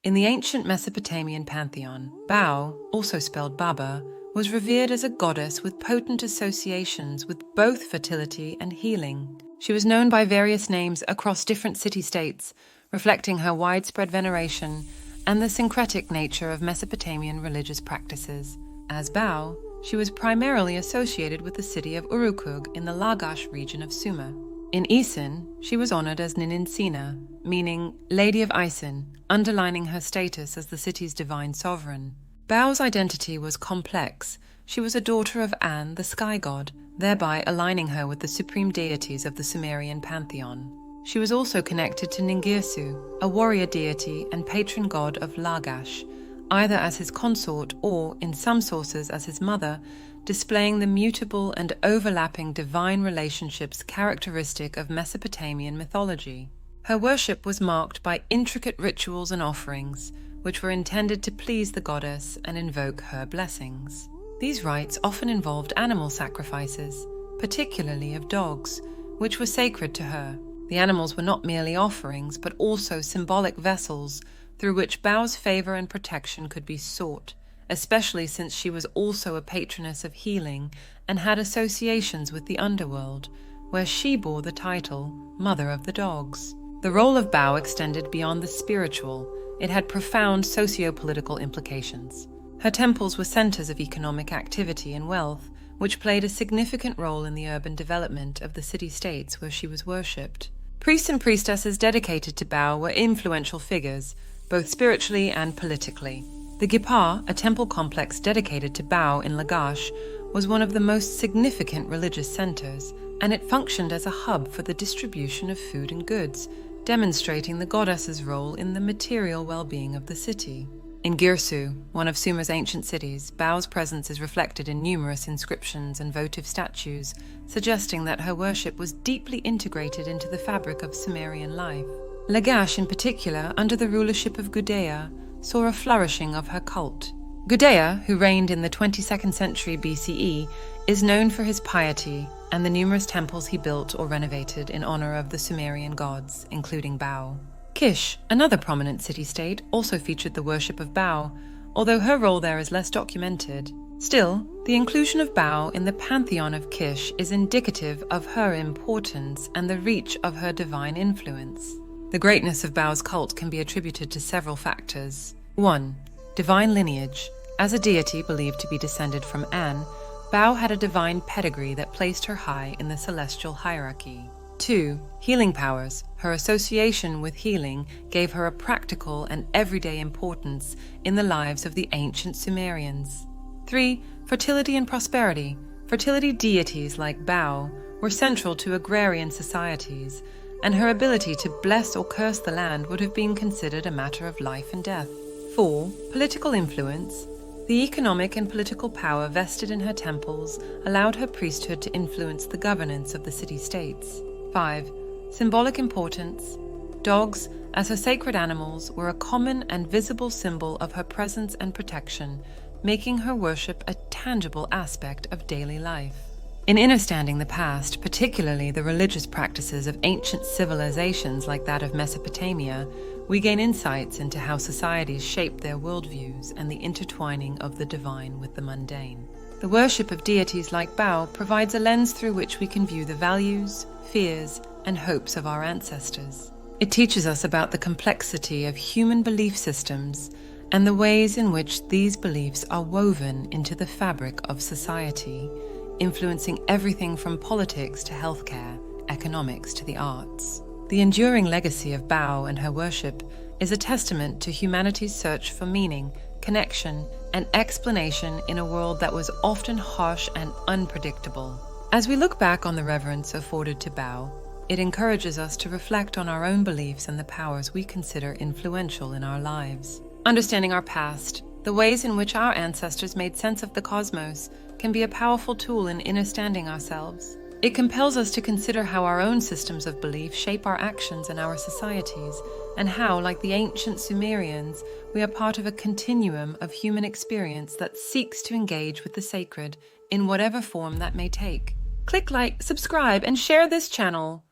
In the ancient Mesopotamian Pantheon, Bao, also spelled Baba, was revered as a goddess with potent associations with both fertility and healing. She was known by various names across different city-states, reflecting her widespread veneration and the syncretic nature of Mesopotamian religious practices. As Bao, she was primarily associated with the city of Urukug in the Lagash region of Sumer. In Isin, she was honored as Nininsina, meaning Lady of Isin, underlining her status as the city's divine sovereign. Bao's identity was complex. She was a daughter of An, the sky god, thereby aligning her with the supreme deities of the Sumerian pantheon. She was also connected to Ningirsu, a warrior deity and patron god of Lagash, either as his consort or, in some sources, as his mother, displaying the mutable and overlapping divine relationships characteristic of Mesopotamian mythology. Her worship was marked by intricate rituals and offerings, which were intended to please the goddess and invoke her blessings. These rites often involved animal sacrifices, particularly of dogs, which were sacred to her. The animals were not merely offerings, but also symbolic vessels through which Bao's favor and protection could be sought, especially since she was also a patroness of healing and had associations with the underworld, where she bore the title Mother of the Dogs. The role of Bao extended beyond the spiritual. It had profound socio-political implications. Her temples were centers of economic activity and wealth, which played a significant role in the urban development of the city-states where she was worshipped. Priests and priestesses dedicated to Bao were influential figures, both spiritually and politically. The Gipar, a temple complex dedicated to Bao in Lagash, was one of the most significant religious centers, and it functioned as a hub for the distribution of food and goods, demonstrating the goddess's role in the material well-being of the city. In Girsu, one of Sumer's ancient cities, Bao's presence is reflected in numerous inscriptions and votive statues, suggesting that her worship was deeply integrated into the fabric of Sumerian life. Lagash, in particular, under the rulership of Gudea, saw a flourishing of her cult. Gudea, who reigned in the 22nd century BCE, is known for his piety and the numerous temples he built or renovated in honor of the Sumerian gods, including Bao. Kish, another prominent city-state, also featured the worship of Bao, although her role there is less documented. Still, the inclusion of Bao in the pantheon of Kish is indicative of her importance and the reach of her divine influence. The greatness of Bao's cult can be attributed to several factors. 1. Divine lineage. As a deity believed to be descended from An, Bao had a divine pedigree that placed her high in the celestial hierarchy. 2. Healing powers. Her association with healing gave her a practical and everyday importance in the lives of the ancient Sumerians. 3. Fertility and prosperity. Fertility deities like Bao were central to agrarian societies, and her ability to bless or curse the land would have been considered a matter of life and death. 4. Political influence. The economic and political power vested in her temples allowed her priesthood to influence the governance of the city-states. 5. Symbolic importance. Dogs, as her sacred animals, were a common and visible symbol of her presence and protection, making her worship a tangible aspect of daily life. In understanding the past, particularly the religious practices of ancient civilizations like that of Mesopotamia, we gain insights into how societies shaped their worldviews and the intertwining of the divine with the mundane. The worship of deities like Bao provides a lens through which we can view the values, fears, and hopes of our ancestors. It teaches us about the complexity of human belief systems and the ways in which these beliefs are woven into the fabric of society, influencing everything from politics to healthcare, economics to the arts. The enduring legacy of Bao and her worship is a testament to humanity's search for meaning, connection, and explanation in a world that was often harsh and unpredictable. As we look back on the reverence afforded to Bao, it encourages us to reflect on our own beliefs and the powers we consider influential in our lives. Understanding our past, the ways in which our ancestors made sense of the cosmos, can be a powerful tool in understanding ourselves. It compels us to consider how our own systems of belief shape our actions and our societies, and how, like the ancient Sumerians, we are part of a continuum of human experience that seeks to engage with the sacred in whatever form that may take. Click like, subscribe, and share this channel.